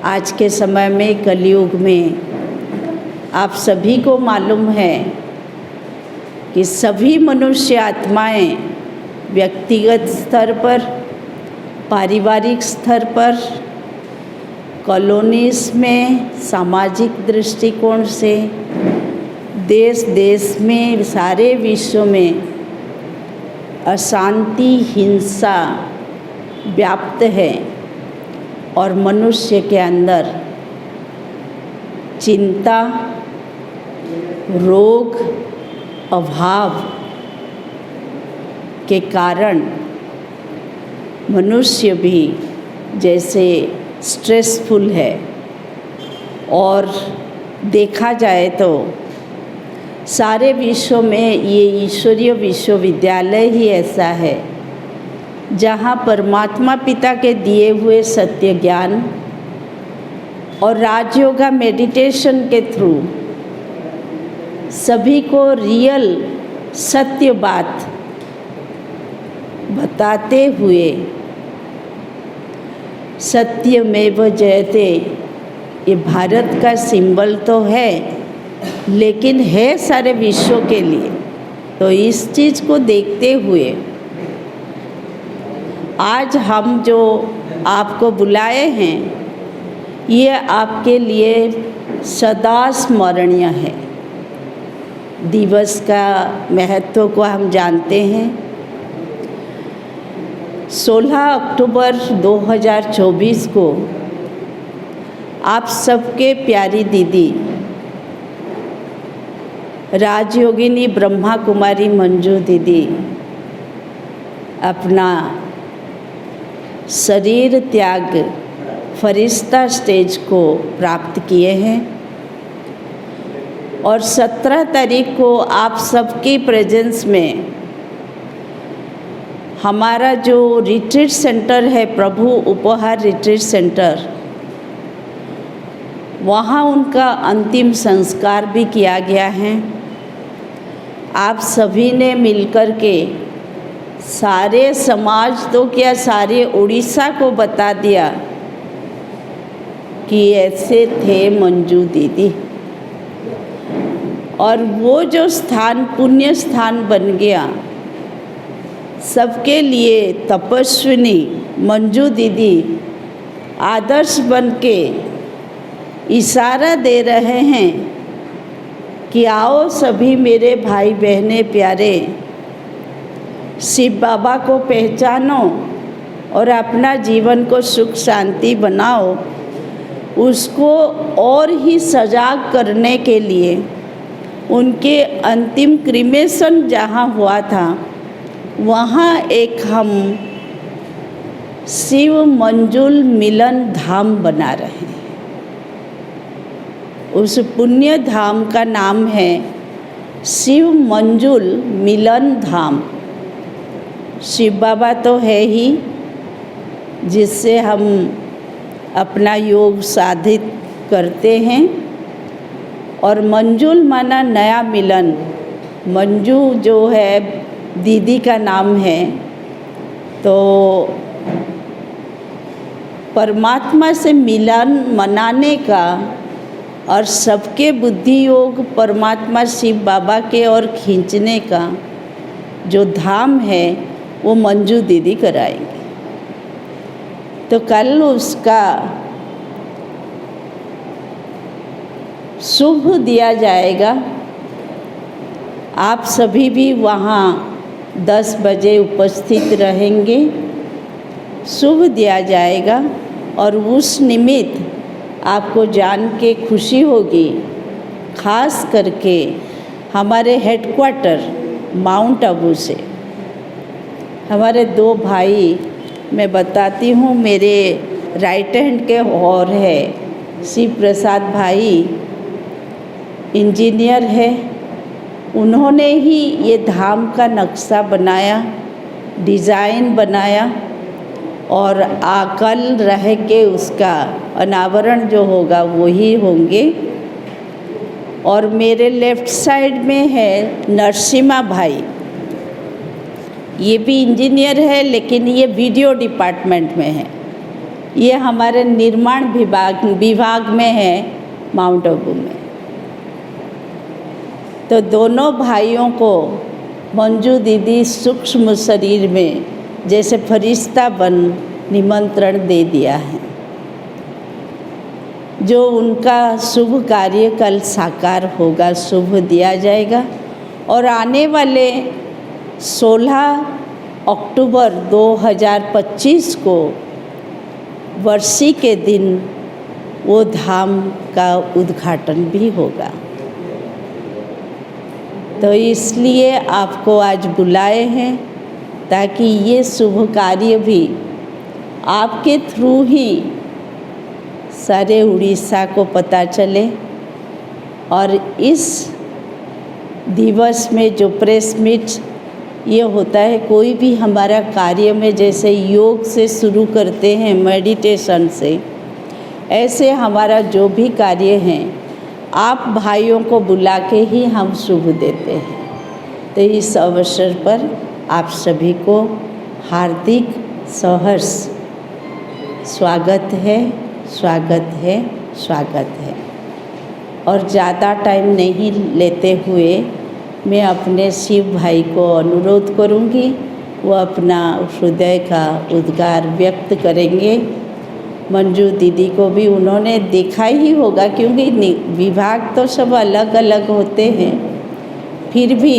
आज के समय में कलयुग में आप सभी को मालूम है कि सभी मनुष्य आत्माएं व्यक्तिगत स्तर पर, पारिवारिक स्तर पर, कॉलोनीज में, सामाजिक दृष्टिकोण से, देश देश में, सारे विश्व में अशांति, हिंसा व्याप्त है और मनुष्य के अंदर चिंता, रोग, अभाव के कारण मनुष्य भी जैसे स्ट्रेसफुल है। और देखा जाए तो सारे विश्व में ये ईश्वरीय विश्वविद्यालय ही ऐसा है जहाँ परमात्मा पिता के दिए हुए सत्य ज्ञान और राजयोगा मेडिटेशन के थ्रू सभी को रियल सत्य बात बताते हुए सत्यमेव जयते ये भारत का सिंबल तो है, लेकिन है सारे विश्व के लिए। तो इस चीज़ को देखते हुए आज हम जो आपको बुलाए हैं ये आपके लिए सदा स्मरणीय है। दिवस का महत्व को हम जानते हैं। 16 अक्टूबर 2024 को आप सबके प्यारी दीदी राजयोगिनी ब्रह्मा कुमारी मंजू दीदी अपना शरीर त्याग फरिश्ता स्टेज को प्राप्त किए हैं और 17 तारीख को आप सबकी प्रेजेंस में हमारा जो रिट्रीट सेंटर है, प्रभु उपहार रिट्रीट सेंटर, वहाँ उनका अंतिम संस्कार भी किया गया है। आप सभी ने मिलकर के सारे समाज तो क्या सारे उड़ीसा को बता दिया कि ऐसे थे मंजू दीदी, और वो जो स्थान पुण्य स्थान बन गया सबके लिए। तपस्विनी मंजू दीदी आदर्श बन के इशारा दे रहे हैं कि आओ सभी मेरे भाई बहने प्यारे, शिव बाबा को पहचानो और अपना जीवन को सुख शांति बनाओ। उसको और ही सजाग करने के लिए उनके अंतिम क्रिमेशन जहाँ हुआ था वहाँ एक हम शिव मंजुल मिलन धाम बना रहे हैं। उस पुण्य धाम का नाम है शिव मंजुल मिलन धाम। शिव बाबा तो है ही जिससे हम अपना योग साधित करते हैं, और मंजुल माना नया मिलन। मंजू जो है दीदी का नाम है, तो परमात्मा से मिलन मनाने का और सबके बुद्धि योग परमात्मा शिव बाबा के ओर खींचने का जो धाम है वो मंजू दीदी कराएंगे। तो कल उसका शुभ दिया जाएगा। आप सभी भी वहाँ 10 बजे उपस्थित रहेंगे। शुभ दिया जाएगा और उस निमित्त आपको जान के खुशी होगी, खास करके हमारे हेडक्वार्टर माउंट आबू से हमारे 2 भाई, मैं बताती हूँ, मेरे राइट हैंड के और है शिव प्रसाद भाई, इंजीनियर है। उन्होंने ही ये धाम का नक्शा बनाया, डिज़ाइन बनाया, और कल रह के उसका अनावरण जो होगा वही होंगे। और मेरे लेफ़्ट साइड में है नरसिम्हा भाई, ये भी इंजीनियर है लेकिन ये वीडियो डिपार्टमेंट में है। ये हमारे निर्माण विभाग में है माउंट आबू में। तो दोनों भाइयों को मंजू दीदी सूक्ष्म शरीर में जैसे फरिश्ता बन निमंत्रण दे दिया है। जो उनका शुभ कार्य कल साकार होगा, शुभ दिया जाएगा। और आने वाले 16 अक्टूबर 2025 को वर्षी के दिन वो धाम का उद्घाटन भी होगा। तो इसलिए आपको आज बुलाए हैं ताकि ये शुभ कार्य भी आपके थ्रू ही सारे उड़ीसा को पता चले। और इस दिवस में जो प्रेस मीट ये होता है, कोई भी हमारा कार्य में जैसे योग से शुरू करते हैं, मेडिटेशन से, ऐसे हमारा जो भी कार्य हैं आप भाइयों को बुला के ही हम शुभ देते हैं। तो इस अवसर पर आप सभी को हार्दिक सहर्ष स्वागत है, स्वागत है, स्वागत है। और ज़्यादा टाइम नहीं लेते हुए मैं अपने शिव भाई को अनुरोध करूंगी, वो अपना हृदय का उद्गार व्यक्त करेंगे। मंजू दीदी को भी उन्होंने देखा ही होगा, क्योंकि विभाग तो सब अलग अलग होते हैं, फिर भी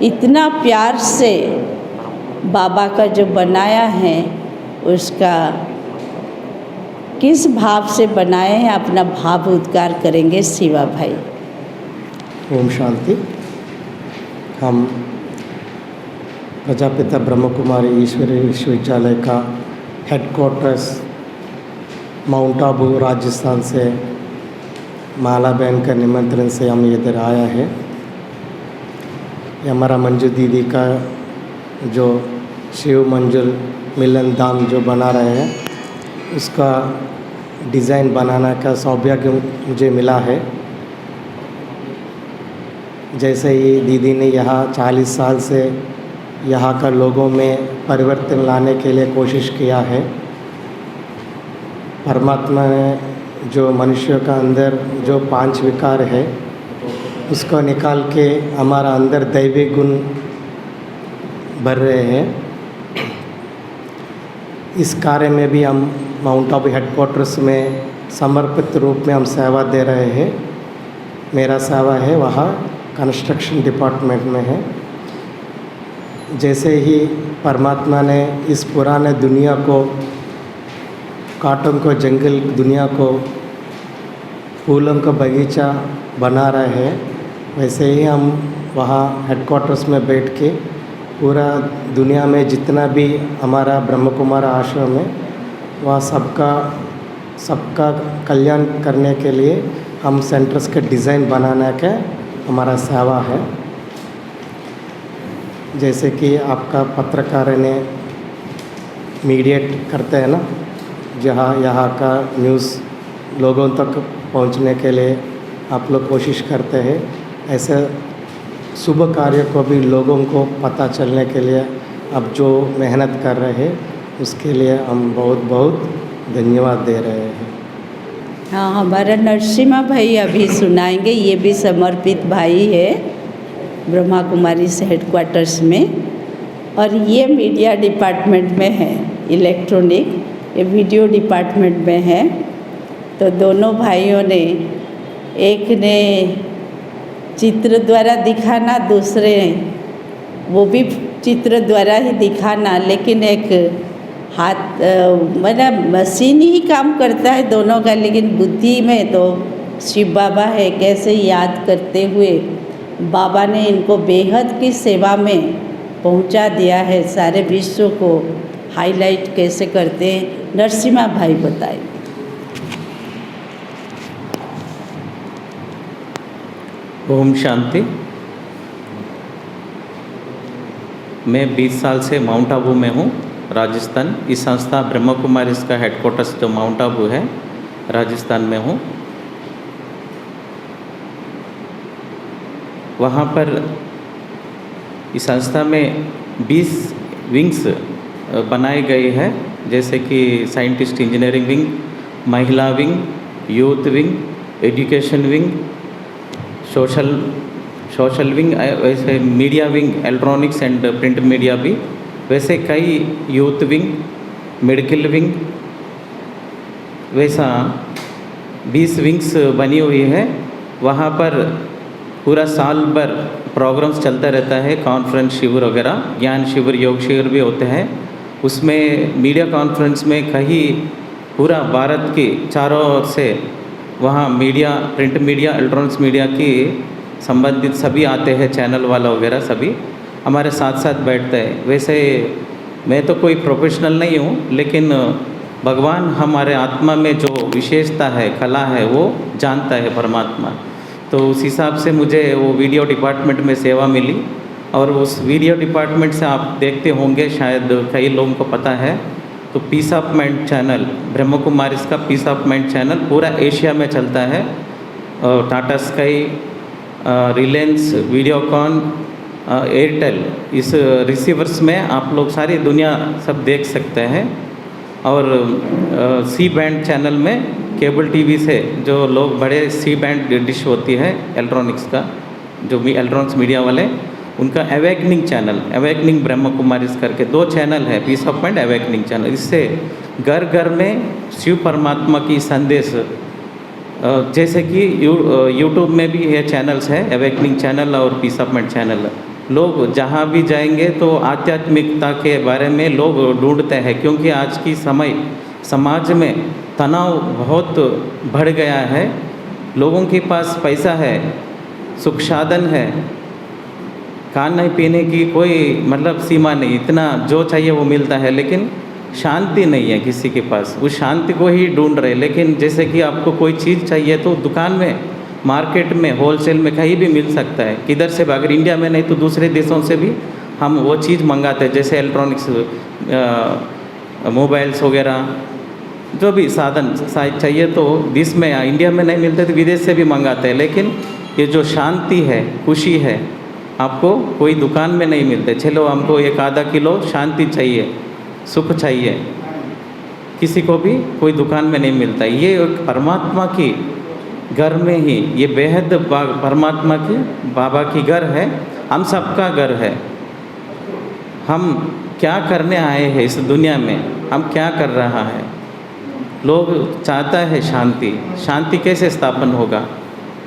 इतना प्यार से बाबा का जो बनाया है उसका किस भाव से बनाए हैं, अपना भाव उद्गार करेंगे शिवा भाई। ओम शांति। हम प्रजापिता ब्रह्म कुमारी ईश्वरीय विश्वविद्यालय का हेडक्वार्टर्स माउंट आबू राजस्थान से माला बहन का निमंत्रण से हम इधर आया है। ये हमारा मंजू दीदी का जो शिव मंजुल मिलन धाम जो बना रहे हैं, उसका डिज़ाइन बनाने का सौभाग्य मुझे मिला है। जैसे ही दीदी ने यहाँ 40 साल से यहाँ का लोगों में परिवर्तन लाने के लिए कोशिश किया है। परमात्मा ने जो मनुष्य का अंदर जो 5 विकार है उसको निकाल के हमारा अंदर दैवी गुण भर रहे हैं। इस कार्य में भी हम माउंट आबू हेडक्वार्टर्स में समर्पित रूप में हम सेवा दे रहे हैं। मेरा सेवा है वहाँ कंस्ट्रक्शन डिपार्टमेंट में है। जैसे ही परमात्मा ने इस पुराने दुनिया को, काटों को, जंगल दुनिया को फूलों का बगीचा बना रहे हैं, वैसे ही हम वहाँ हेडक्वार्टर्स में बैठ के पूरा दुनिया में जितना भी हमारा ब्रह्म कुमार आश्रम है वहाँ सबका कल्याण करने के लिए हम सेंटर्स के डिज़ाइन बनाने का हमारा सेवा है। जैसे कि आपका पत्रकार ने मीडिएट करते हैं ना, जहाँ यहाँ का न्यूज़ लोगों तक पहुँचने के लिए आप लोग कोशिश करते हैं, ऐसे शुभ कार्य को भी लोगों को पता चलने के लिए अब जो मेहनत कर रहे हैं उसके लिए हम बहुत बहुत धन्यवाद दे रहे हैं। हाँ, हमारा नरसिम्हा भाई अभी सुनाएंगे। ये भी समर्पित भाई है ब्रह्मा कुमारी से हेडक्वार्टर्स में, और ये मीडिया डिपार्टमेंट में है, इलेक्ट्रॉनिक, ये वीडियो डिपार्टमेंट में है। तो दोनों भाइयों ने, एक ने चित्र द्वारा दिखाना, दूसरे वो भी चित्र द्वारा ही दिखाना, लेकिन एक हाथ मतलब मशीन ही काम करता है दोनों का, लेकिन बुद्धि में तो शिव बाबा है। कैसे याद करते हुए बाबा ने इनको बेहद की सेवा में पहुंचा दिया है, सारे विश्व को हाईलाइट कैसे करते हैं, नरसिम्हा भाई बताए। ओम शांति। मैं 20 साल से माउंट आबू में हूँ, राजस्थान। इस संस्था ब्रह्म कुमारी इसका हेडक्वार्टर्स जो माउंट आबू है, राजस्थान में हूँ। वहाँ पर इस संस्था में 20 विंग्स बनाए गए हैं जैसे कि साइंटिस्ट इंजीनियरिंग विंग, महिला विंग, youth wing, education wing, social wing, वैसे media wing, electronics and print media भी, वैसे कई यूथ विंग, मेडिकल विंग, वैसा 20 विंग्स बनी हुई है। वहाँ पर पूरा साल भर प्रोग्राम्स चलता रहता है, कॉन्फ्रेंस शिविर वगैरह, ज्ञान शिविर, योग शिविर भी होते हैं। उसमें मीडिया कॉन्फ्रेंस में कहीं पूरा भारत के चारों ओर से वहाँ media, print media, electronics media की संबंधित सभी आते हैं, चैनल वाला वगैरह सभी हमारे साथ साथ बैठते हैं। वैसे मैं तो कोई प्रोफेशनल नहीं हूँ, लेकिन भगवान हमारे आत्मा में जो विशेषता है, कला है, वो जानता है परमात्मा। तो उस हिसाब से मुझे वो वीडियो डिपार्टमेंट में सेवा मिली, और उस वीडियो डिपार्टमेंट से आप देखते होंगे, शायद कई लोगों को पता है, तो पीस ऑफ माइंड चैनल, ब्रह्म कुमारीज का पीस ऑफ माइंड चैनल पूरा एशिया में चलता है। टाटा स्काई, रिलायंस, वीडियोकॉन, एयरटेल, इस रिसीवर्स में आप लोग सारी दुनिया सब देख सकते हैं। और सी बैंड चैनल में केबल टीवी से जो लोग बड़े सी बैंड डिश होती है इलेक्ट्रॉनिक्स का, जो भी इलेक्ट्रॉनिक्स मीडिया वाले, उनका अवेकनिंग चैनल, अवेकनिंग ब्रह्म कुमारीज करके 2 चैनल है, peace of mind, awakening channel. इससे घर घर में शिव परमात्मा की संदेश, जैसे कि यूट्यूब में भी ये चैनल्स है, अवेकनिंग चैनल और पीस ऑफ माइंड चैनल। लोग जहाँ भी जाएंगे तो आध्यात्मिकता के बारे में लोग ढूंढते हैं, क्योंकि आज की समय समाज में तनाव बहुत बढ़ गया है। लोगों के पास पैसा है, सुख साधन है, खाने पीने की कोई मतलब सीमा नहीं, इतना जो चाहिए वो मिलता है, लेकिन शांति नहीं है किसी के पास। उस शांति को ही ढूंढ रहे। लेकिन जैसे कि आपको कोई चीज़ चाहिए तो दुकान में, मार्केट में, होलसेल में कहीं भी मिल सकता है, किधर से भी। अगर इंडिया में नहीं तो दूसरे देशों से भी हम वो चीज़ मंगाते हैं, जैसे इलेक्ट्रॉनिक्स, मोबाइल्स वगैरह, जो भी साधन चाहिए तो देश में, इंडिया में नहीं मिलते तो विदेश से भी मंगाते हैं। लेकिन ये जो शांति है, खुशी है, आपको कोई दुकान में नहीं मिलते। चलो हमको 1-आधा किलो शांति चाहिए, सुख चाहिए, किसी को भी कोई दुकान में नहीं मिलता। ये एक परमात्मा की घर में ही, ये बेहद परमात्मा की, बाबा की घर है, हम सबका घर है। हम क्या करने आए हैं इस दुनिया में, हम क्या कर रहा है। लोग चाहता है शांति, शांति कैसे स्थापन होगा।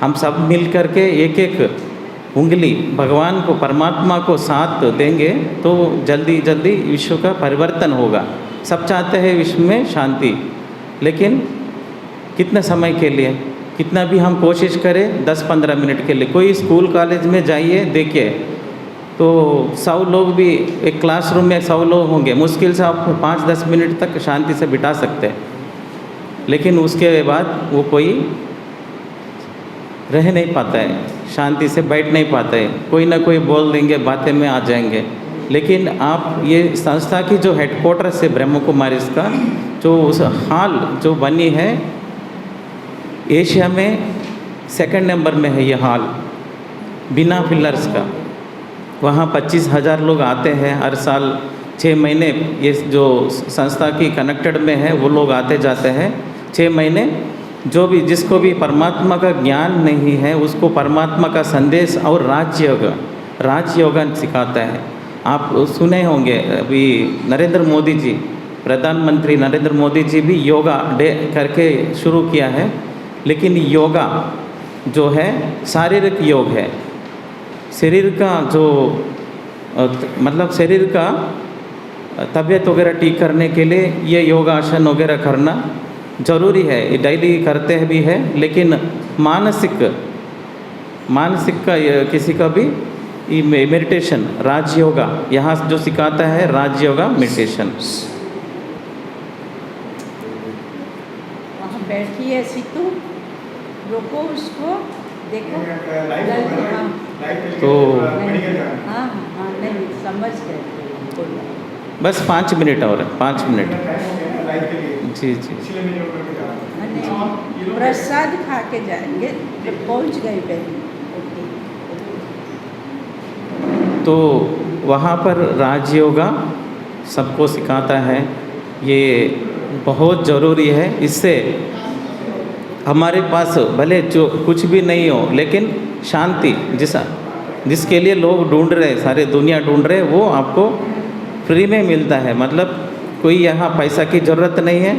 हम सब मिल कर के एक एक उंगली भगवान को, परमात्मा को साथ देंगे तो जल्दी जल्दी विश्व का परिवर्तन होगा। सब चाहते हैं विश्व में शांति, लेकिन कितने समय के लिए, कितना भी हम कोशिश करें 10-15 मिनट के लिए। कोई स्कूल कॉलेज में जाइए, देखिए तो 100 लोग भी, एक क्लासरूम में 100 लोग होंगे, मुश्किल से आप 5-10 मिनट तक शांति से बिता सकते हैं। लेकिन उसके बाद वो कोई रह नहीं पाता है, शांति से बैठ नहीं पाता है, कोई ना कोई बोल देंगे, बातें में आ जाएंगे। लेकिन आप ये संस्था की जो हेडक्वार्टर्स है ब्रह्म कुमारीज का, जो उस हॉल जो बनी है, एशिया में 2nd नंबर में है ये हॉल, बिना पिलर्स का। वहाँ 25,000 लोग आते हैं हर साल 6 महीने। ये जो संस्था की कनेक्टेड में है वो लोग आते जाते हैं 6 महीने। जो भी, जिसको भी परमात्मा का ज्ञान नहीं है, उसको परमात्मा का संदेश और राजयोग सिखाता है। आप सुने होंगे अभी नरेंद्र मोदी जी, प्रधानमंत्री नरेंद्र मोदी जी भी योगा डे करके शुरू किया है। लेकिन योगा जो है शारीरिक योग है, शरीर का जो मतलब शरीर का तबीयत वगैरह ठीक करने के लिए ये योगासन वगैरह करना ज़रूरी है, ये डेली करते भी है। लेकिन मानसिक का किसी का भी मेडिटेशन, राजयोगा यहाँ जो सिखाता है, राजयोगा मेडिटेशन। वहाँ बैठिए सीतू, रोको उसको, देखो। तो हाँ हाँ, नहीं समझ गए। बस 5 मिनट और, 5 मिनट। जी जी। प्रसाद खा के जाएंगे जब पहुँच गए पहले। तो वहाँ पर राजयोगा सबको सिखाता है। ये बहुत ज़रूरी है। इससे हमारे पास भले जो कुछ भी नहीं हो, लेकिन शांति जिसके लिए लोग ढूंढ रहे, सारे दुनिया ढूंढ रहे, वो आपको फ्री में मिलता है। मतलब कोई यहाँ पैसा की ज़रूरत नहीं है।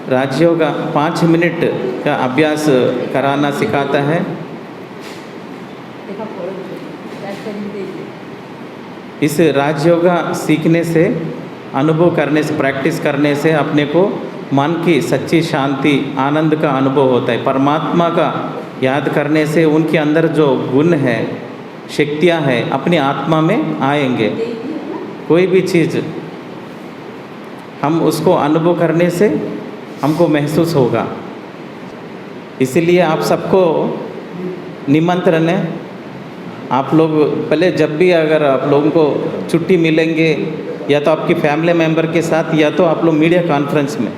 राजयोग 5 मिनट का अभ्यास कराना सिखाता है। इस राजयोग सीखने से, अनुभव करने से, प्रैक्टिस करने से अपने को मन की सच्ची शांति, आनंद का अनुभव होता है। परमात्मा का याद करने से उनके अंदर जो गुण है, शक्तियाँ हैं, अपनी आत्मा में आएंगे। कोई भी चीज़ हम उसको अनुभव करने से हमको महसूस होगा। इसीलिए आप सबको निमंत्रण है। आप लोग पहले जब भी अगर आप लोगों को छुट्टी मिलेंगे, या तो आपकी फैमिली मेम्बर के साथ, या तो आप लोग मीडिया कॉन्फ्रेंस में,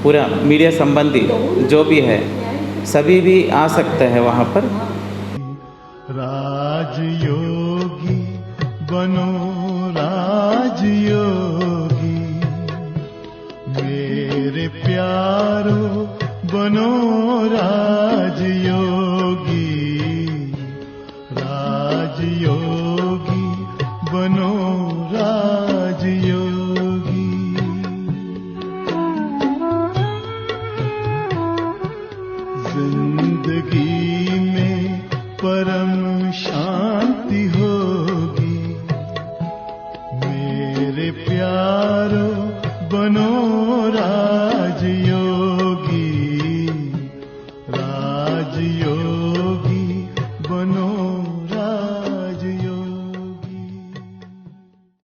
पूरा मीडिया संबंधी जो भी है सभी भी आ सकते हैं वहाँ पर। राजयोगी बनो राजयोगी, मेरे प्यारो बनो राजयोगी, राजयोगी बनो राजयोगी। जिंदगी में परम शांति